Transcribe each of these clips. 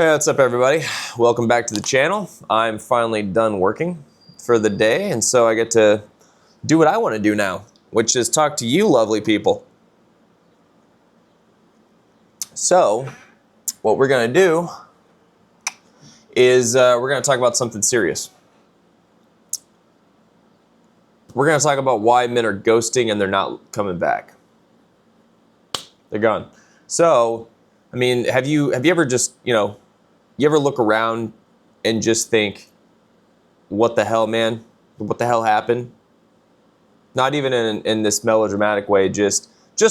Hey, what's up everybody? Welcome back to the channel. I'm finally done working for the day, and so I get to do what I want to do now, which is talk to you lovely people. So, what we're going to do is we're going to talk about something serious. We're going to talk about why men are ghosting and they're not coming back. They're gone. So, I mean, have you ever just, you ever look around and just think, what the hell, man? What the hell happened? Not even in this melodramatic way, just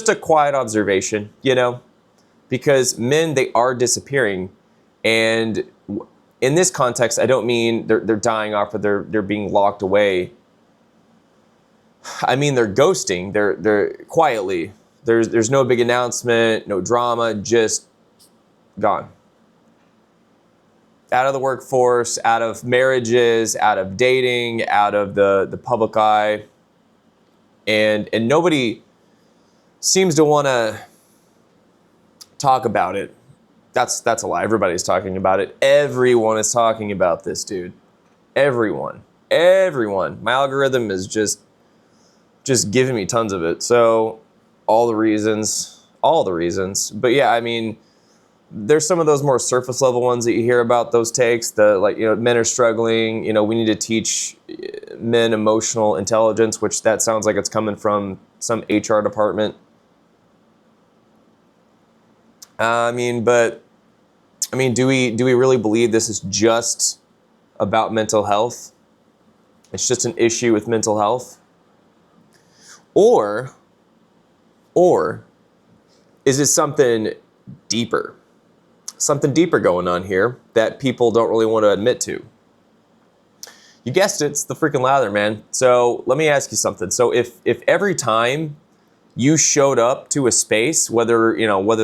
a quiet observation, Because men, they are disappearing. And in this context, I don't mean they're dying off or they're being locked away. I mean, they're ghosting. They're quietly. There's no big announcement, no drama, just gone. Out of the workforce, out of marriages, out of dating, out of the public eye. And nobody seems to want to talk about it. That's a lie. Everybody's talking about it. Everyone is talking about this, dude. Everyone. My algorithm is just giving me tons of it. So all the reasons. But yeah, I mean, there's some of those more surface level ones that you hear about, those takes, men are struggling, we need to teach men emotional intelligence, which that sounds like it's coming from some HR department. Do we really believe this is just about mental health? It's just an issue with mental health? Or is it something deeper? Something deeper going on here that people don't really want to admit to. You guessed it, it's the freaking lather, man. So let me ask you something. So if every time you showed up to a space, whether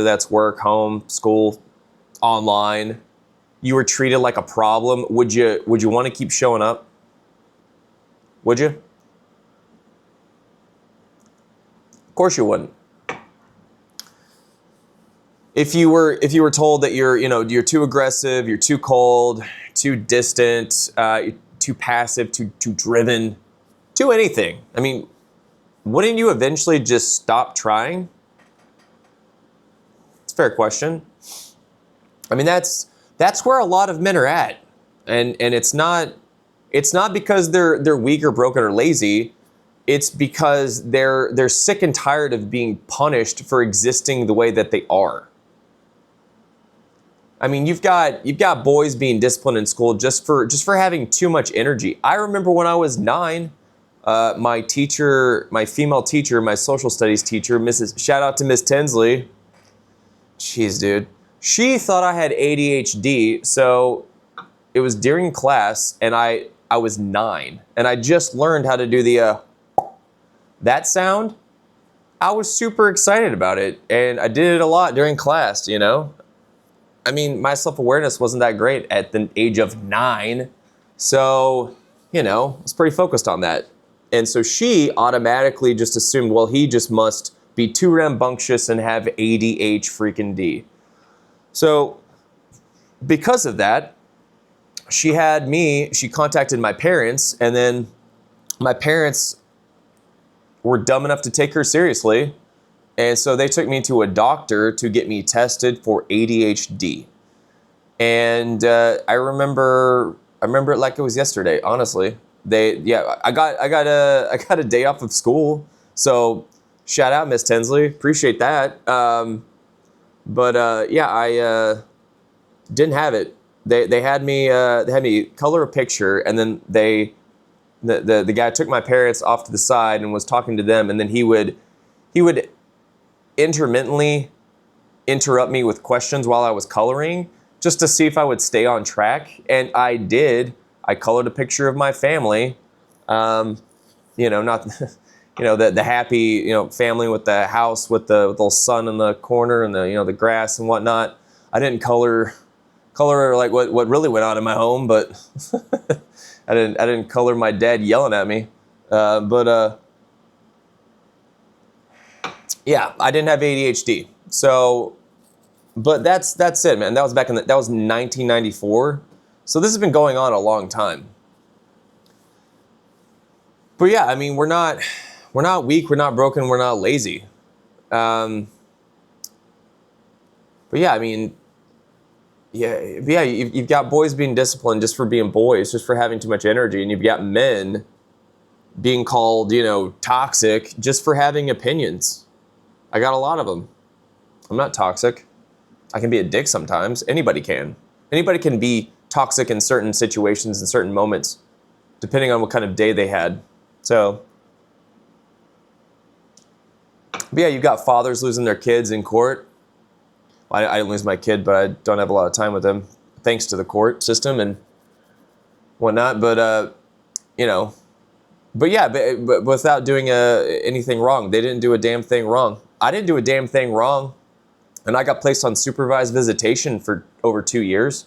that's work, home, school, online, you were treated like a problem, would you want to keep showing up? Would you? Of course you wouldn't. If you were told that you're too aggressive, you're too cold, too distant, too passive, too driven, too anything, I mean, wouldn't you eventually just stop trying? It's a fair question. I mean, that's where a lot of men are at, and it's not because they're weak or broken or lazy. It's because they're sick and tired of being punished for existing the way that they are. I mean, you've got boys being disciplined in school just for having too much energy. I remember when I was 9, my female teacher, my social studies teacher, shout out to Miss Tinsley. Jeez, dude. She thought I had ADHD, so it was during class, and I was 9, and I just learned how to do that sound. I was super excited about it, and I did it a lot during class, I mean, my self-awareness wasn't that great at the age of 9. So, I was pretty focused on that. And so she automatically just assumed, well, he just must be too rambunctious and have ADH freaking D. So, because of that, she contacted my parents, and then my parents were dumb enough to take her seriously. And so they took me to a doctor to get me tested for ADHD. And I remember it like it was yesterday, honestly. I got a day off of school. So shout out Miss Tinsley, appreciate that. I didn't have it. They had me color a picture, and then the guy took my parents off to the side and was talking to them, and then he would intermittently interrupt me with questions while I was coloring, just to see if I would stay on track. And I did. I colored a picture of my family, not the happy family with the house with the little sun in the corner and the grass and whatnot. I didn't color like what really went on in my home, but I didn't color my dad yelling at me. Yeah, I didn't have ADHD. So But that's it, man. That was back in that was 1994. So this has been going on a long time. But yeah, I mean, we're not weak, we're not broken, we're not lazy. But yeah, I mean, you've got boys being disciplined just for being boys, just for having too much energy, and you've got men being called, toxic just for having opinions. I got a lot of them. I'm not toxic. I can be a dick sometimes. Anybody can. Anybody can be toxic in certain situations and certain moments, depending on what kind of day they had. So, but yeah, you've got fathers losing their kids in court. I didn't lose my kid, but I don't have a lot of time with him, thanks to the court system and whatnot. But but without doing anything wrong. They didn't do a damn thing wrong. I didn't do a damn thing wrong, and I got placed on supervised visitation for over 2 years.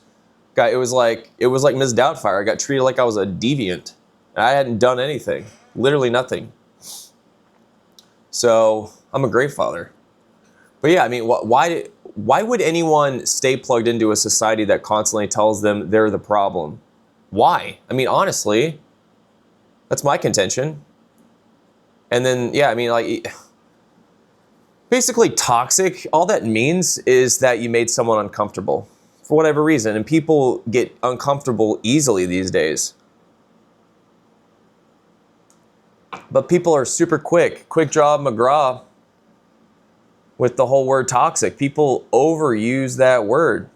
It was like Ms. Doubtfire. I got treated like I was a deviant. I hadn't done anything, literally nothing. So I'm a great father. But yeah, I mean, why would anyone stay plugged into a society that constantly tells them they're the problem? Why? I mean, honestly, that's my contention. And then, yeah, I mean, like, basically toxic, all that means is that you made someone uncomfortable for whatever reason. And people get uncomfortable easily these days. But people are super quick draw McGraw with the whole word toxic. People overuse that word.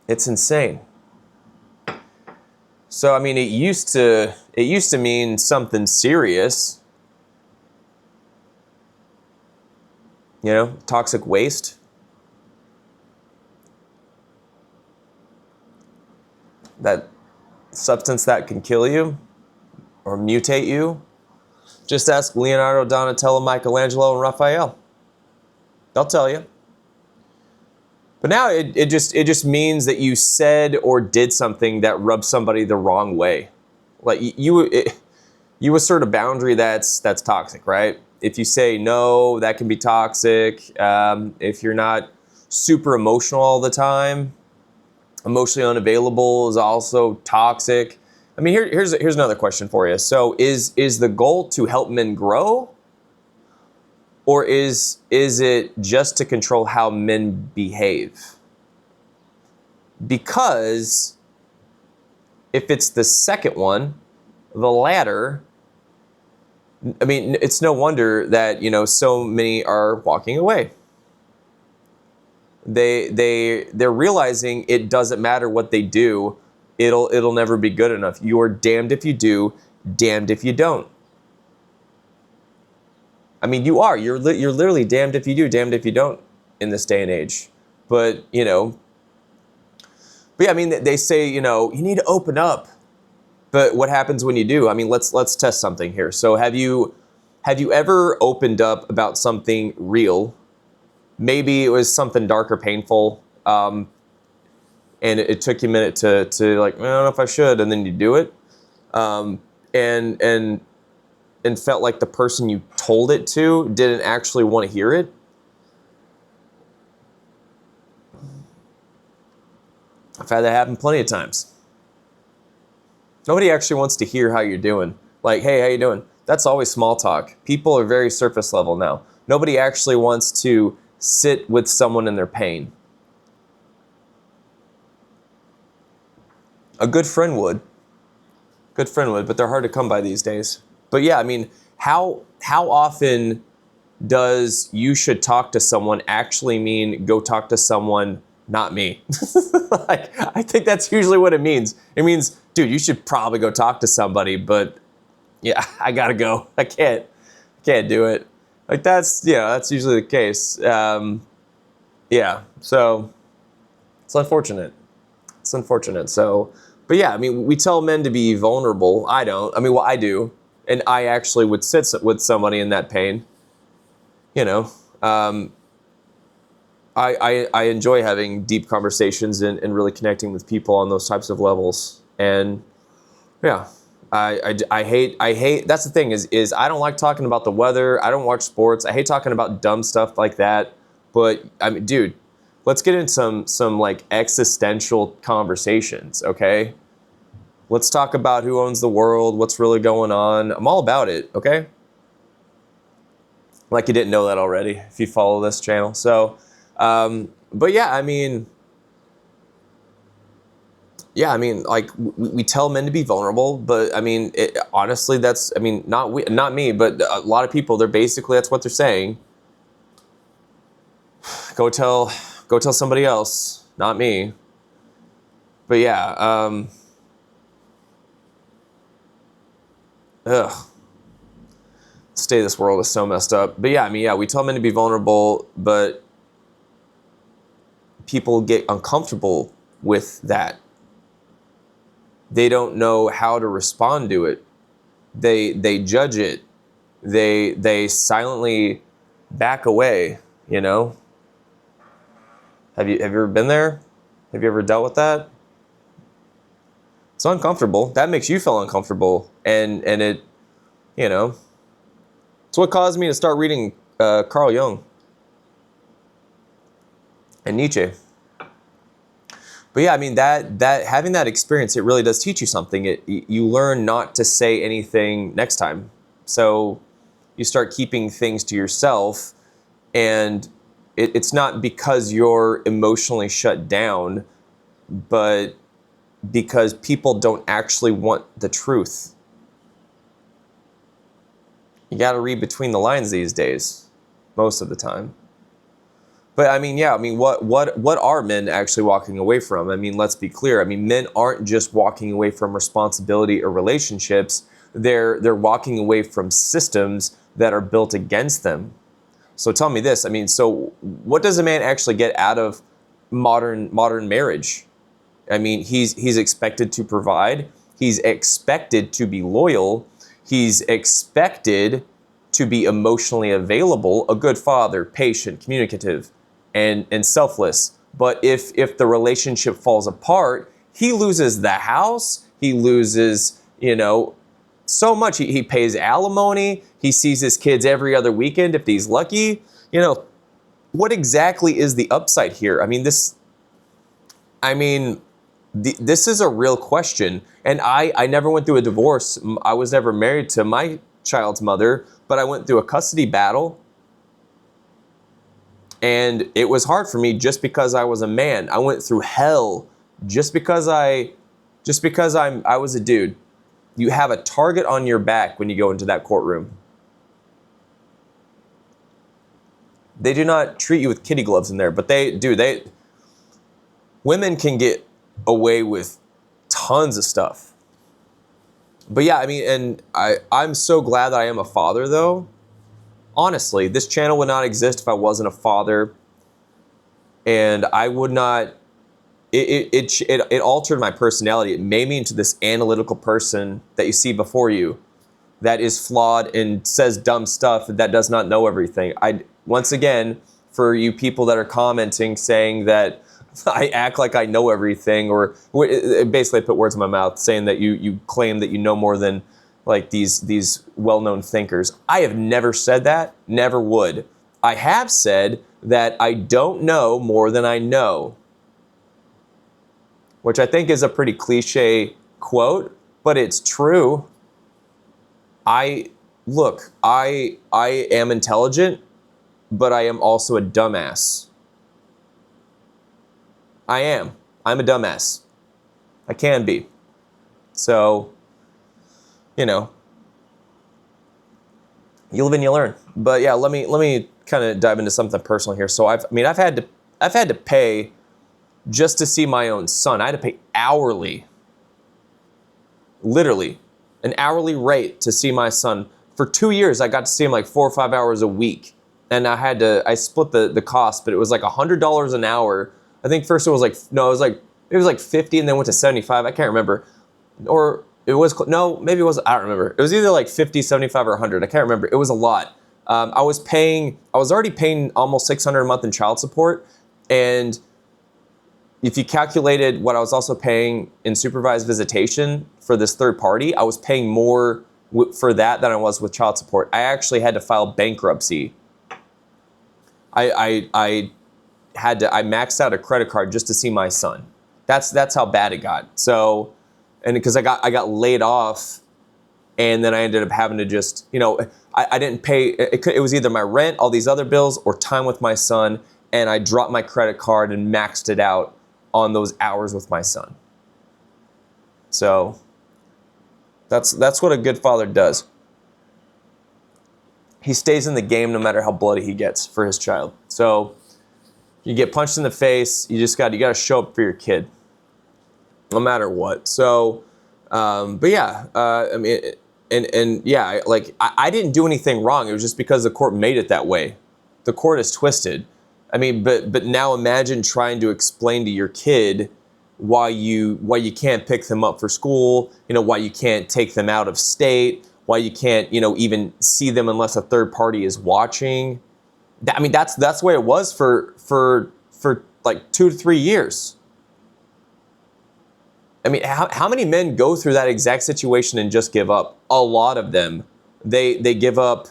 It's insane. So, I mean, it used to mean something serious. Toxic waste. That substance that can kill you or mutate you. Just ask Leonardo, Donatello, Michelangelo, and Raphael. They'll tell you. But now it just means that you said or did something that rubbed somebody the wrong way. Like you assert a boundary that's toxic, right? If you say no, that can be toxic. If you're not super emotional all the time, emotionally unavailable is also toxic. I mean, here's another question for you. So is the goal to help men grow? Or is it just to control how men behave? Because if it's the second one, the latter, I mean, it's no wonder that, so many are walking away. They're realizing it doesn't matter what they do. It'll never be good enough. You're damned if you do, damned if you don't. I mean, you're literally damned if you do, damned if you don't in this day and age. But yeah, I mean, they say, you need to open up. But what happens when you do? I mean, let's test something here. So have you ever opened up about something real? Maybe it was something dark or painful, and it took you a minute to like, I don't know if I should, and then you do it, and felt like the person you told it to didn't actually want to hear it. I've had that happen plenty of times. Nobody actually wants to hear how you're doing. Like, hey, how you doing? That's always small talk. People are very surface level now. Nobody actually wants to sit with someone in their pain. A good friend would, but they're hard to come by these days. But yeah, I mean, how often does you should talk to someone actually mean go talk to someone, not me? Like, I think that's usually what it means. It means, dude, you should probably go talk to somebody, but yeah, I gotta go. I can't do it. Like that's usually the case. Yeah, so it's unfortunate. So, but yeah, I mean, we tell men to be vulnerable. I don't. I mean, well, I do. And I actually would sit with somebody in that pain. I enjoy having deep conversations and really connecting with people on those types of levels. And yeah, I hate, that's the thing is I don't like talking about the weather. I don't watch sports. I hate talking about dumb stuff like that. But I mean, dude, let's get into some like existential conversations, okay? Let's talk about who owns the world, what's really going on. I'm all about it, okay? Like you didn't know that already if you follow this channel. So, but yeah, I mean, like we tell men to be vulnerable, but I mean, honestly, that's, I mean, not me, but a lot of people, that's what they're saying. Go tell somebody else, not me. But yeah, state of this world is so messed up. But yeah, I mean, yeah, we tell men to be vulnerable, but people get uncomfortable with that. They don't know how to respond to it. They judge it. They silently back away, you know? Have you ever been there? Have you ever dealt with that? It's uncomfortable. That makes you feel uncomfortable. And it, you know, it's what caused me to start reading Carl Jung and Nietzsche. But yeah, I mean, that having that experience, it really does teach you something. You learn not to say anything next time. So you start keeping things to yourself, and it's not because you're emotionally shut down, but because people don't actually want the truth. You got to read between the lines these days, most of the time. But I mean, yeah, I mean, what are men actually walking away from? I mean, let's be clear. I mean, men aren't just walking away from responsibility or relationships. They're walking away from systems that are built against them. So tell me this. I mean, so what does a man actually get out of modern marriage? I mean, he's expected to provide. He's expected to be loyal. He's expected to be emotionally available, a good father, patient, communicative, and selfless. But if the relationship falls apart, he loses the house. He loses, you know, so much. He pays alimony. He sees his kids every other weekend if he's lucky. You know, what exactly is the upside here? I mean, this is a real question. And I never went through a divorce. I was never married to my child's mother, but I went through a custody battle. And it was hard for me just because I was a man. I went through hell just because I was a dude. You have a target on your back when you go into that courtroom. They do not treat you with kitty gloves in there, but women can get away with tons of stuff. But yeah, I mean, and I'm so glad that I am a father, though. Honestly, this channel would not exist if I wasn't a father, and I would not. It altered my personality. It made me into this analytical person that you see before you, that is flawed and says dumb stuff, that does not know everything. Once again, for you people that are commenting saying that I act like I know everything, or basically I put words in my mouth saying that you claim that you know more than like these well-known thinkers. I have never said that, never would. I have said that I don't know more than I know, which I think is a pretty cliche quote, but it's true. I am intelligent, but I am also a dumbass. I'm a dumbass. I can be. So, you know, you live and you learn. But yeah, let me kind of dive into something personal here. So I've had to pay just to see my own son. I had to pay hourly, literally, an hourly rate to see my son. For 2 years, I got to see him like 4 or 5 hours a week. And I split the cost, but it was like $100 an hour. I think first it was like 50 and then went to 75. I can't remember. Or it was, no, maybe it was, I don't remember. It was either like 50, 75, or 100. I can't remember. It was a lot. I was already paying almost $600 a month in child support. And if you calculated what I was also paying in supervised visitation for this third party, I was paying more for that than I was with child support. I actually had to file bankruptcy. I maxed out a credit card just to see my son. That's how bad it got. So, and because I got laid off, and then I ended up having to just, I didn't pay. It was either my rent, all these other bills, or time with my son, and I dropped my credit card and maxed it out on those hours with my son. So that's what a good father does. He stays in the game no matter how bloody he gets for his child. So you get punched in the face, you got to show up for your kid, no matter what. So, but yeah, I mean, and yeah, like I didn't do anything wrong. It was just because the court made it that way. The court is twisted. I mean, but now imagine trying to explain to your kid why you can't pick them up for school, why you can't take them out of state, why you can't, even see them unless a third party is watching. I mean, that's the way it was for like 2 to 3 years. I mean, how many men go through that exact situation and just give up? A lot of them, they give up.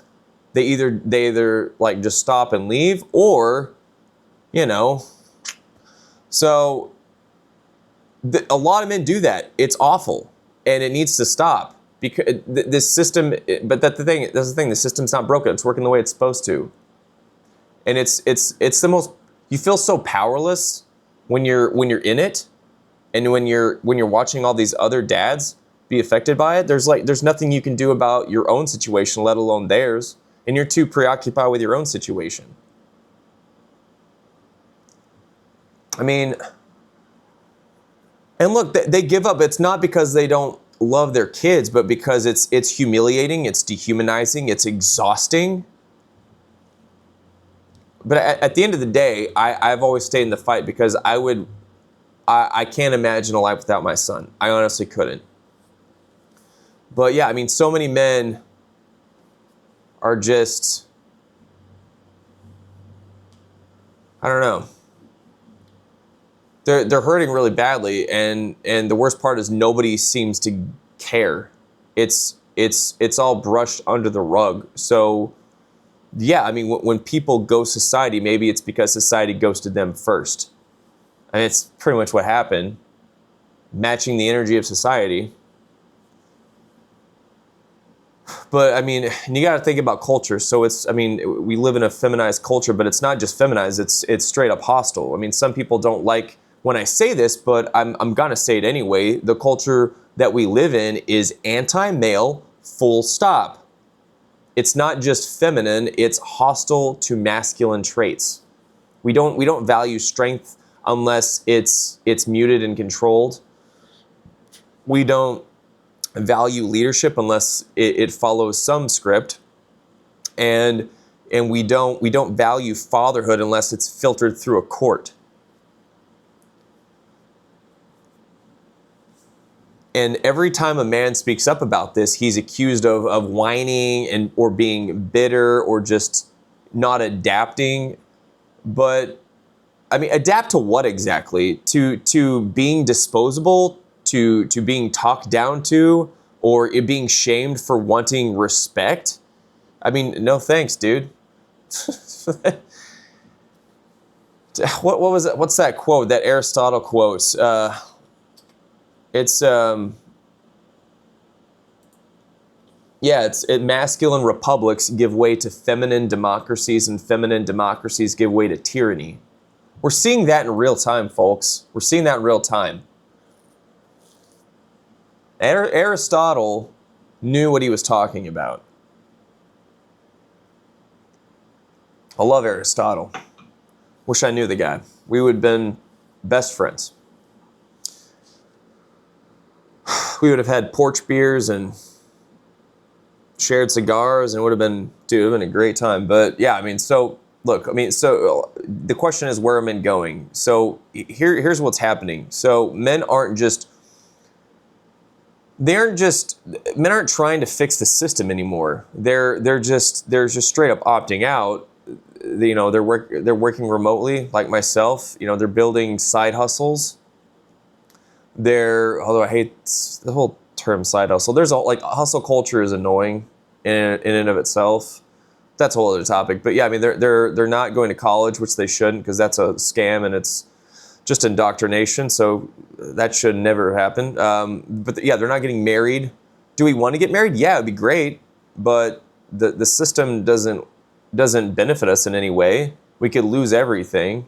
They either like just stop and leave, or, so a lot of men do that. It's awful, and it needs to stop, because this system. But that's the thing. The system's not broken. It's working the way it's supposed to. And it's the most. You feel so powerless when you're in it. And when you're watching all these other dads be affected by it, there's nothing you can do about your own situation, let alone theirs, and you're too preoccupied with your own situation. I mean, and look, they give up. It's not because they don't love their kids, but because it's humiliating, it's dehumanizing, it's exhausting. But at the end of the day, I've always stayed in the fight, because I can't imagine a life without my son. I honestly couldn't. But yeah, I mean, so many men are just, I don't know. They're hurting really badly, and the worst part is nobody seems to care. It's all brushed under the rug. So yeah, I mean, when people ghost society, maybe it's because society ghosted them first. And it's pretty much what happened, matching the energy of society. But I mean, you got to think about culture. So we live in a feminized culture, but it's not just feminized, it's straight up hostile. I mean, some people don't like when I say this, but I'm gonna say it anyway. The culture that we live in is anti-male, full stop. It's not just feminine, it's hostile to masculine traits. We don't value strength unless it's muted and controlled. We don't value leadership unless it follows some script, and we don't value fatherhood unless it's filtered through a court. And every time a man speaks up about this, he's accused of whining or being bitter or just not adapting. But I mean, adapt to what exactly? To being disposable, to being talked down to, or it being shamed for wanting respect? I mean, no thanks, dude. What was it? What's that quote? That Aristotle quote? It's masculine republics give way to feminine democracies, and feminine democracies give way to tyranny. We're seeing that in real time, folks. We're seeing that in real time. Aristotle knew what he was talking about. I love Aristotle. Wish I knew the guy. We would have been best friends. We would have had porch beers and shared cigars, and it would have been a great time. But yeah, I mean, so look, I mean, so the question is, where are men going? So here's what's happening. So men aren't trying to fix the system anymore. They're just straight up opting out. They're working remotely, like myself. They're building side hustles. Although I hate the whole term side hustle. There's hustle culture is annoying in and of itself. that's a whole other topic. But yeah, I mean, they're not going to college, which they shouldn't, because that's a scam and it's just indoctrination. So that should never happen. But yeah, they're not getting married. Do we want to get married? Yeah, it'd be great, but the system doesn't benefit us in any way. We could lose everything.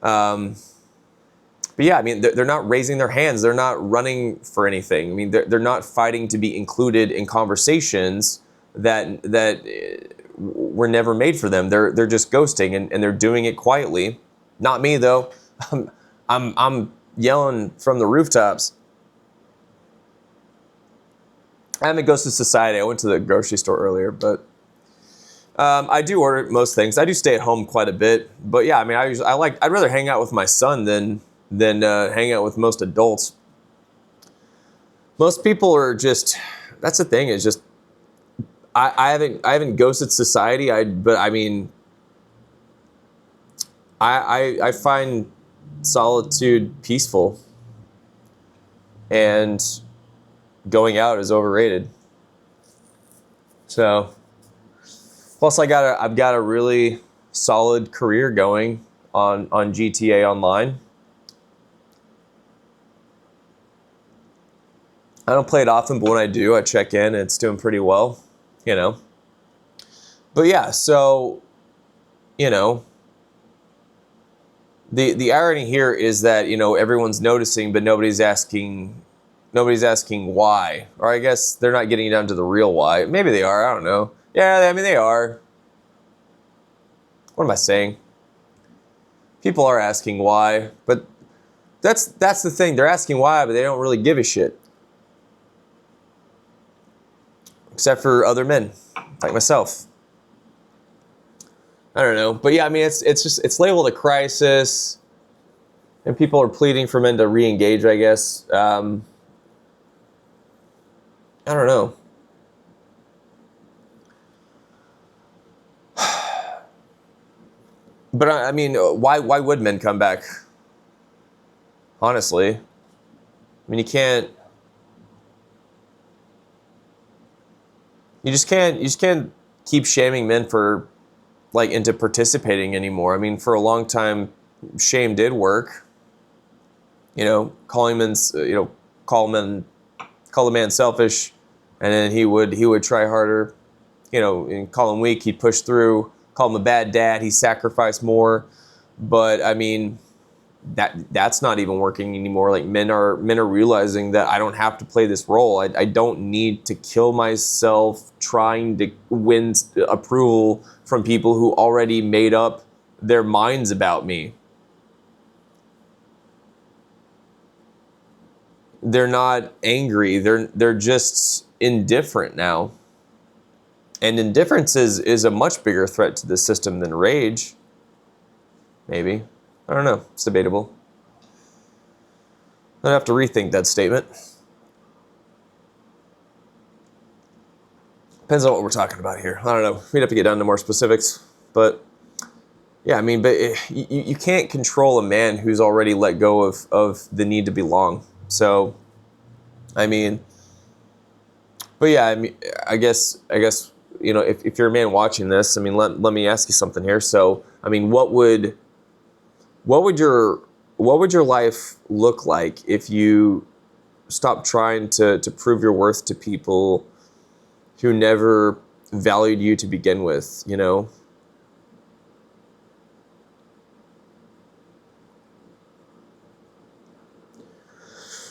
But yeah, I mean, they're not raising their hands. They're not running for anything. I mean, they're not fighting to be included in conversations that were never made for them. They're just ghosting, and they're doing it quietly. Not me though. I'm yelling from the rooftops. I haven't ghosted society. I went to the grocery store earlier, but I do order most things. I do stay at home quite a bit, but yeah, I mean, I'd rather hang out with my son than hang out with most adults. Most people are just, that's the thing, is just, I haven't ghosted society. But I mean, I find solitude peaceful, and going out is overrated. So, plus I've got a really solid career going on GTA Online. I don't play it often, but when I do, I check in, and it's doing pretty well, you know. But yeah, so, you know, the irony here is that, you know, everyone's noticing, but nobody's asking why. Or I guess they're not getting down to the real why. Maybe they are, I don't know. Yeah, I mean, they are. What am I saying? People are asking why, but that's the thing. They're asking why, but they don't really give a shit. Except for other men, like myself. I don't know, but yeah, I mean, it's labeled a crisis, and people are pleading for men to re-engage, I guess. I don't know. But I mean, why would men come back? Honestly, I mean, you just can't keep shaming men for, like, into participating anymore. I mean, for a long time, shame did work. You know, call the man selfish, and then he would try harder. You know, and call him weak, he'd push through. Call him a bad dad, he sacrificed more. But I mean, that's not even working anymore. Like, men are realizing that I don't have to play this role. I don't need to kill myself trying to win approval from people who already made up their minds about me. They're not angry. They're just indifferent now. And indifference is a much bigger threat to the system than rage. Maybe. I don't know. It's debatable. I'd have to rethink that statement. Depends on what we're talking about here. I don't know. We'd have to get down to more specifics. But yeah, I mean, but you can't control a man who's already let go of the need to belong. So, I mean, but yeah, I mean, I guess you know, if you're a man watching this, I mean, let me ask you something here. So, I mean, what would your life look like if you stopped trying to prove your worth to people who never valued you to begin with, you know?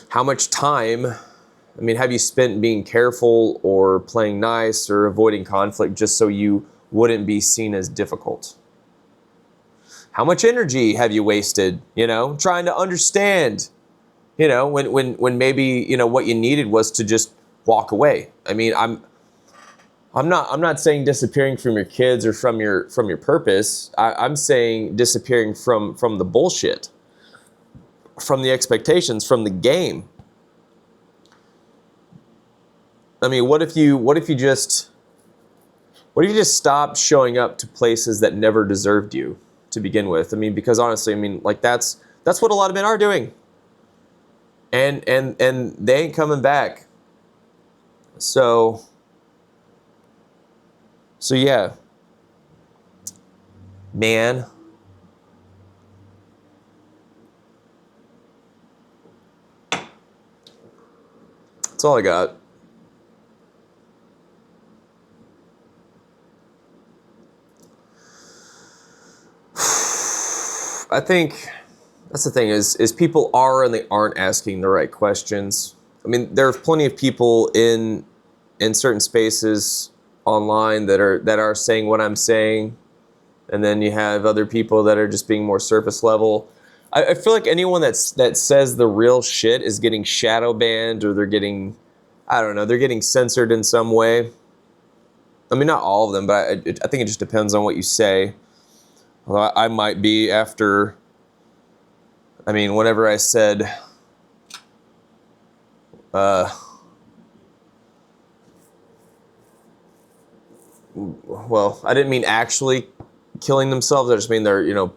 How much time, I mean, have you spent being careful or playing nice or avoiding conflict just so you wouldn't be seen as difficult? How much energy have you wasted, you know, trying to understand, you know, when maybe, you know, what you needed was to just walk away? I mean, I'm not saying disappearing from your kids or from your purpose. I'm saying disappearing from the bullshit, from the expectations, from the game. I mean, what if you just stopped showing up to places that never deserved you to begin with? I mean, because honestly, I mean, like, that's what a lot of men are doing. And they ain't coming back. So So yeah, man. That's all I got. I think that's the thing is people are and they aren't asking the right questions. I mean, there are plenty of people in certain spaces online that are saying what I'm saying, and then you have other people that are just being more surface level. I feel like anyone that says the real shit is getting shadow banned, or they're getting, I don't know, they're getting censored in some way. I mean, not all of them, but I think it just depends on what you say. Although I might be after, I mean, whenever I said, well, I didn't mean actually killing themselves. I just mean they're,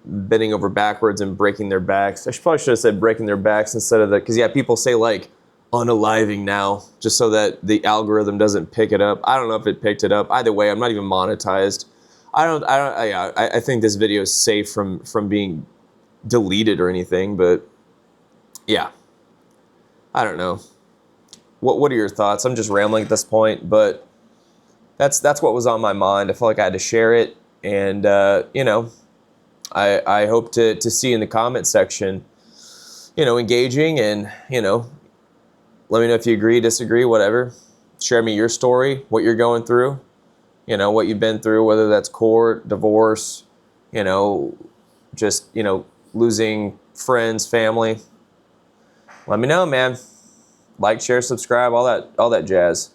bending over backwards and breaking their backs. Probably should have said breaking their backs instead of because yeah, people say like unaliving now just so that the algorithm doesn't pick it up. I don't know if it picked it up. Either way, I'm not even monetized. I think this video is safe from being deleted or anything, but yeah, I don't know. What are your thoughts? I'm just rambling at this point, but that's what was on my mind. I felt like I had to share it, and I hope to see you in the comment section, engaging, and let me know if you agree, disagree, whatever. Share me your story, what you're going through, what you've been through, whether that's court, divorce, just losing friends, family. Let me know, man. Like, share, subscribe, all that jazz.